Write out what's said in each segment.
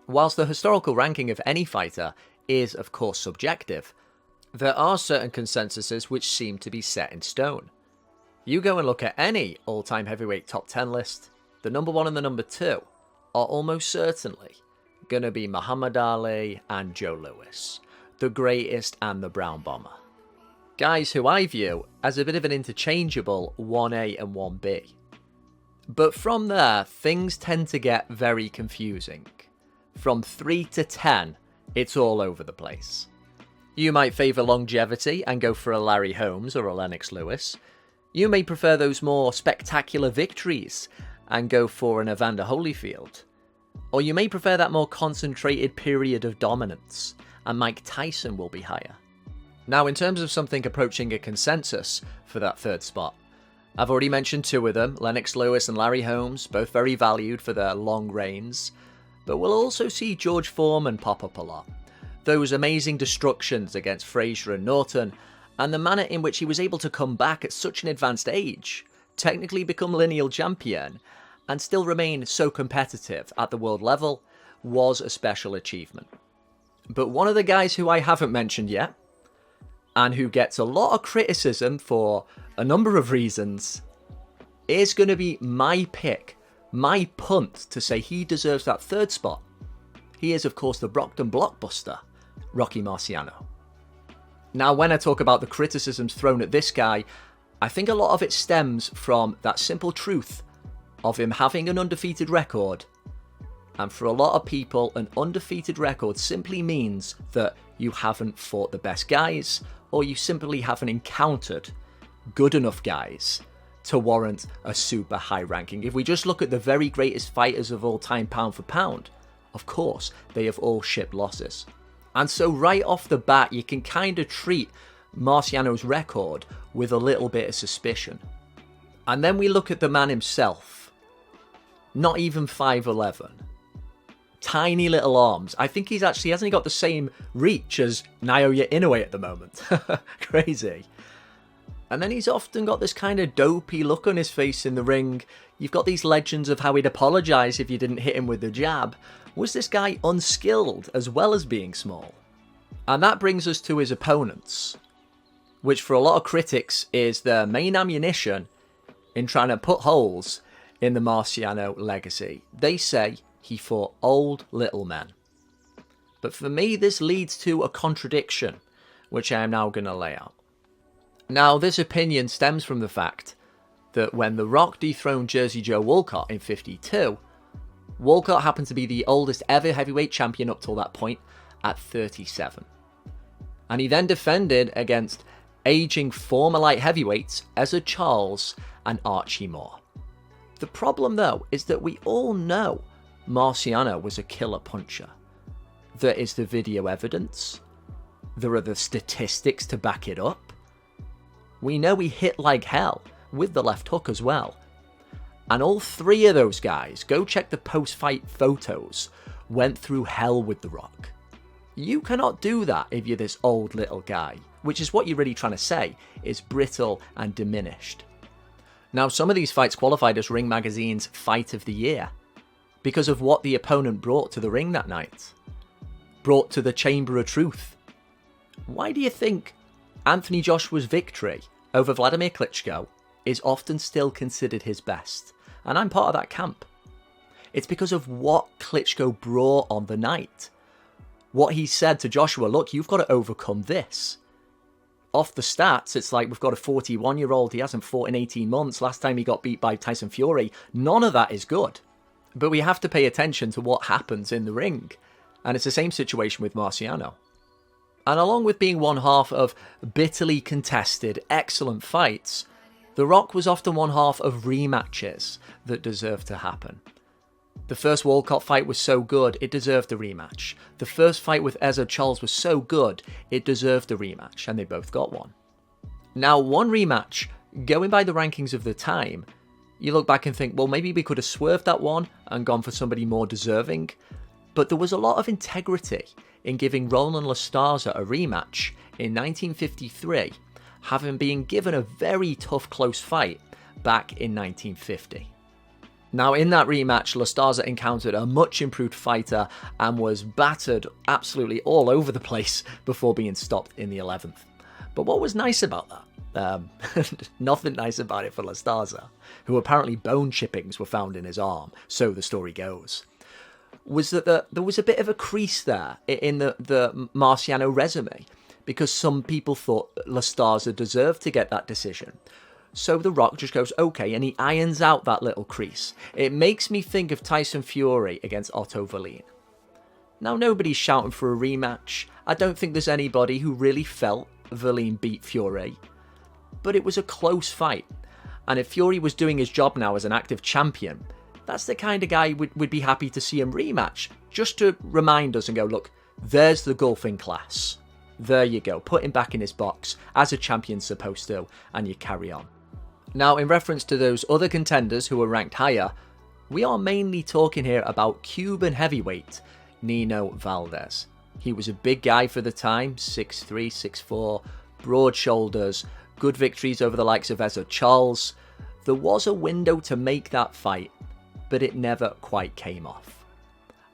Whilst the historical ranking of any fighter is, of course, subjective, there are certain consensuses which seem to be set in stone. You go and look at any all-time heavyweight top 10 list, the number 1 and the number 2 are almost certainly going to be Muhammad Ali and Joe Louis, the greatest and the brown bomber. Guys who I view as a bit of an interchangeable 1A and 1B. But from there, things tend to get very confusing. From 3 to 10, it's all over the place. You might favour longevity and go for a Larry Holmes or a Lennox Lewis. You may prefer those more spectacular victories and go for an Evander Holyfield. Or you may prefer that more concentrated period of dominance, and Mike Tyson will be higher. Now, in terms of something approaching a consensus for that third spot, I've already mentioned 2 of them, Lennox Lewis and Larry Holmes, both very valued for their long reigns. But we'll also see George Foreman pop up a lot. Those amazing destructions against Frazier and Norton, and the manner in which he was able to come back at such an advanced age, technically become lineal champion, and still remain so competitive at the world level, was a special achievement. But one of the guys who I haven't mentioned yet, and who gets a lot of criticism for a number of reasons, is going to be my pick, my punt to say he deserves that third spot. He is, of course, the Brockton Blockbuster Rocky Marciano. Now, when I talk about the criticisms thrown at this guy, I think a lot of it stems from that simple truth of him having an undefeated record. And for a lot of people, an undefeated record simply means that you haven't fought the best guys, or you simply haven't encountered good enough guys to warrant a super high ranking. If we just look at the very greatest fighters of all time pound for pound, of course, they have all shipped losses. And so right off the bat, you can kind of treat Marciano's record with a little bit of suspicion. And then we look at the man himself. Not even 5'11". Tiny little arms. I think he hasn't got the same reach as Naoya Inoue at the moment. Crazy. And then he's often got this kind of dopey look on his face in the ring. You've got these legends of how he'd apologise if you didn't hit him with the jab. Was this guy unskilled as well as being small? And that brings us to his opponents, which for a lot of critics is their main ammunition in trying to put holes in the Marciano legacy. They say he fought old little men. But for me, this leads to a contradiction, which I am now going to lay out. Now, this opinion stems from the fact that when The Rock dethroned Jersey Joe Walcott in '52, Walcott happened to be the oldest ever heavyweight champion up till that point at 37. And he then defended against aging former light heavyweights Ezra Charles and Archie Moore. The problem, though, is that we all know Marciano was a killer puncher. There is the video evidence. There are the statistics to back it up. We know he hit like hell, with the left hook as well. And all 3 of those guys, go check the post-fight photos, went through hell with The Rock. You cannot do that if you're this old little guy, which is what you're really trying to say, is brittle and diminished. Now, some of these fights qualified as Ring Magazine's Fight of the Year, because of what the opponent brought to the ring that night. Brought to the Chamber of Truth. Why do you think Anthony Joshua's victory over Vladimir Klitschko is often still considered his best? And I'm part of that camp. It's because of what Klitschko brought on the night. What he said to Joshua, look, you've got to overcome this. Off the stats, it's like we've got a 41-year-old, he hasn't fought in 18 months, last time he got beat by Tyson Fury. None of that is good. But we have to pay attention to what happens in the ring. And it's the same situation with Marciano. And along with being one half of bitterly contested, excellent fights, The Rock was often one half of rematches that deserved to happen. The first Walcott fight was so good, it deserved a rematch. The first fight with Ezra Charles was so good, it deserved a rematch, and they both got one. Now, one rematch, going by the rankings of the time, you look back and think, well, maybe we could have swerved that one and gone for somebody more deserving. But there was a lot of integrity in giving Roland Lastaza a rematch in 1953, having been given a very tough close fight back in 1950. Now, in that rematch, La Starza encountered a much improved fighter and was battered absolutely all over the place before being stopped in the 11th. But what was nice about that? Nothing nice about it for La Starza, who apparently bone chippings were found in his arm, so the story goes, was that there was a bit of a crease there in the Marciano resume, because some people thought La Starza deserved to get that decision. So The Rock just goes, okay, and he irons out that little crease. It makes me think of Tyson Fury against Otto Wallin. Now, nobody's shouting for a rematch. I don't think there's anybody who really felt Wallin beat Fury. But it was a close fight. And if Fury was doing his job now as an active champion, that's the kind of guy we'd be happy to see him rematch. Just to remind us and go, look, there's the golfing class. There you go. Put him back in his box as a champion's supposed to, and you carry on. Now, in reference to those other contenders who were ranked higher, we are mainly talking here about Cuban heavyweight Nino Valdez. He was a big guy for the time, 6'3", 6'4", broad shoulders, good victories over the likes of Ezra Charles. There was a window to make that fight, but it never quite came off.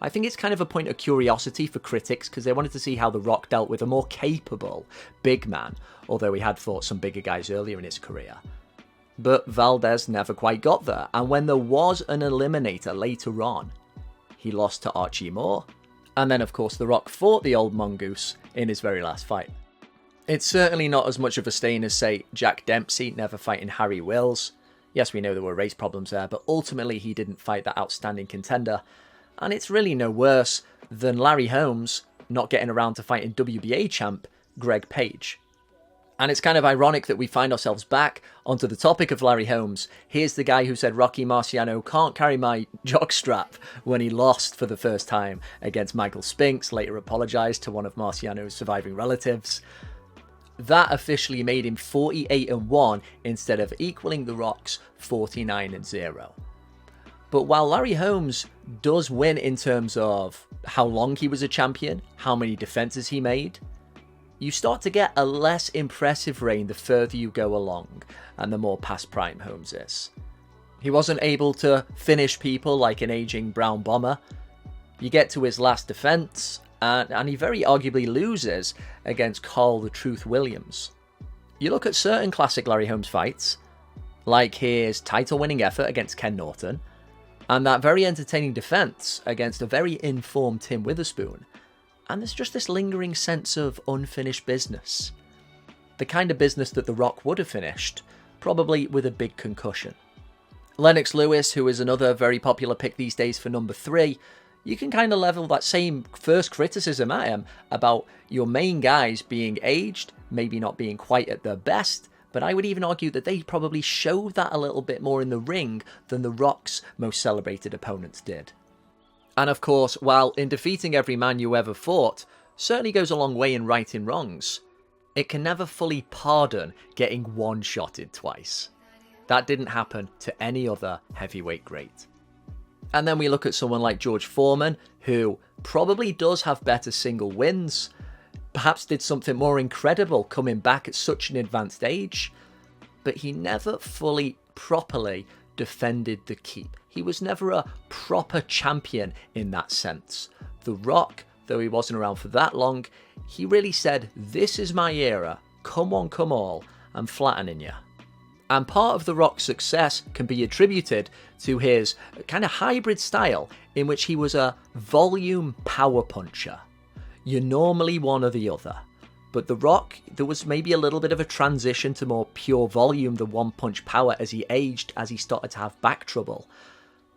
I think it's kind of a point of curiosity for critics because they wanted to see how The Rock dealt with a more capable big man, although he had fought some bigger guys earlier in his career. But Valdez never quite got there, and when there was an eliminator later on, he lost to Archie Moore, and then of course The Rock fought the old mongoose in his very last fight. It's certainly not as much of a stain as, say, Jack Dempsey never fighting Harry Wills. Yes, we know there were race problems there, but ultimately he didn't fight that outstanding contender. And it's really no worse than Larry Holmes not getting around to fighting WBA champ Greg Page. And it's kind of ironic that we find ourselves back onto the topic of Larry Holmes. Here's the guy who said Rocky Marciano can't carry my jockstrap when he lost for the first time against Michael Spinks, later apologised to one of Marciano's surviving relatives. That officially made him 48-1 instead of equaling The Rock's 49-0. But while Larry Holmes does win in terms of how long he was a champion, how many defenses he made, you start to get a less impressive reign the further you go along and the more past prime Holmes is. He wasn't able to finish people like an aging Brown Bomber. You get to his last defense, and he very arguably loses against Carl the Truth Williams. You look at certain classic Larry Holmes fights, like his title-winning effort against Ken Norton, and that very entertaining defense against a very informed Tim Witherspoon, and there's just this lingering sense of unfinished business. The kind of business that The Rock would have finished, probably with a big concussion. Lennox Lewis, who is another very popular pick these days for number 3, you can kind of level that same first criticism at him about your main guys being aged, maybe not being quite at their best, but I would even argue that they probably showed that a little bit more in the ring than The Rock's most celebrated opponents did. And of course, while in defeating every man you ever fought certainly goes a long way in righting wrongs, it can never fully pardon getting one-shotted twice. That didn't happen to any other heavyweight great. And then we look at someone like George Foreman, who probably does have better single wins, perhaps did something more incredible coming back at such an advanced age, but he never fully, properly defended the keep. He was never a proper champion in that sense. The Rock, though he wasn't around for that long, he really said, "This is my era, come on, come all, I'm flattening you." And part of The Rock's success can be attributed to his kind of hybrid style in which he was a volume power puncher. You're normally one or the other. But The Rock, there was maybe a little bit of a transition to more pure volume than one-punch power as he aged, as he started to have back trouble.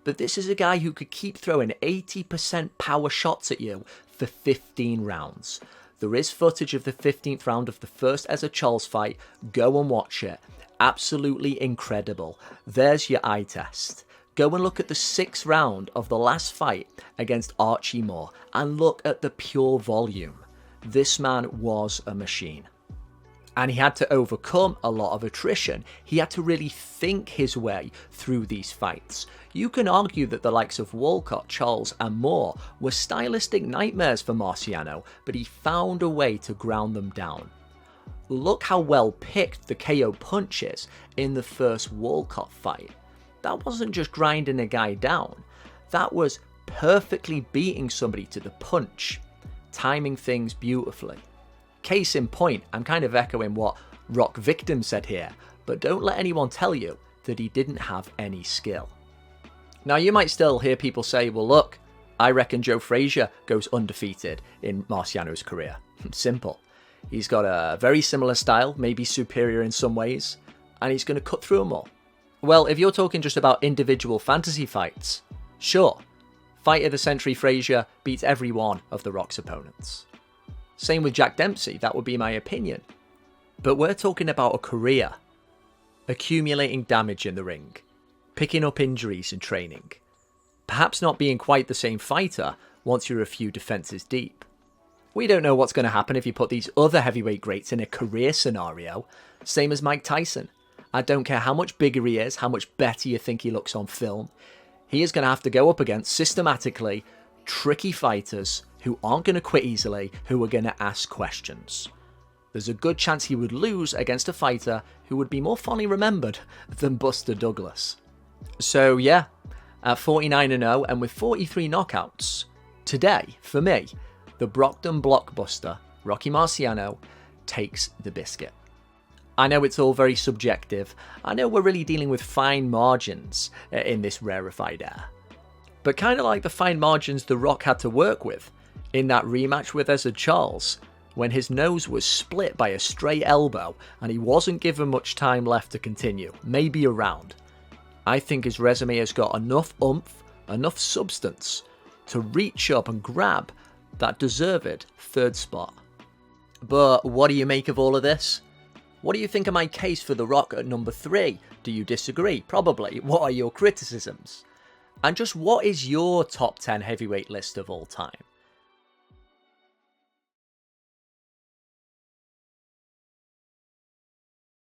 But this is a guy who could keep throwing 80% power shots at you for 15 rounds. There is footage of the 15th round of the first Ezra Charles fight. Go and watch it. Absolutely incredible. There's your eye test. Go and look at the 6th round of the last fight against Archie Moore and look at the pure volume. This man was a machine. And he had to overcome a lot of attrition. He had to really think his way through these fights. You can argue that the likes of Walcott, Charles and Moore were stylistic nightmares for Marciano, but he found a way to ground them down. Look how well picked the KO punches in the first Walcott fight. that wasn't just grinding a guy down. That was perfectly beating somebody to the punch, timing things beautifully. Case in point, I'm kind of echoing what Rock Victim said here, but don't let anyone tell you that he didn't have any skill. Now, you might still hear people say, well, look, I reckon Joe Frazier goes undefeated in Marciano's career. Simple. He's got a very similar style, maybe superior in some ways, and he's going to cut through them all. Well, if you're talking just about individual fantasy fights, sure, Fight of the Century Frazier beats every one of The Rock's opponents. Same with Jack Dempsey, that would be my opinion. But we're talking about a career, accumulating damage in the ring, picking up injuries in training, perhaps not being quite the same fighter once you're a few defences deep. We don't know what's going to happen if you put these other heavyweight greats in a career scenario, same as Mike Tyson. I don't care how much bigger he is, how much better you think he looks on film. He is going to have to go up against, systematically, tricky fighters who aren't going to quit easily, who are going to ask questions. There's a good chance he would lose against a fighter who would be more fondly remembered than Buster Douglas. So yeah, at 49-0 and with 43 knockouts, today, for me, the Brockton Blockbuster Rocky Marciano takes the biscuit. I know it's all very subjective. I know we're really dealing with fine margins in this rarefied air. But kind of like the fine margins The Rock had to work with in that rematch with Ezra Charles, when his nose was split by a stray elbow and he wasn't given much time left to continue, maybe a round. I think his resume has got enough oomph, enough substance to reach up and grab that deserved third spot. But what do you make of all of this? What do you think of my case for The Rock at number 3? Do you disagree? Probably. What are your criticisms? And just what is your top 10 heavyweight list of all time?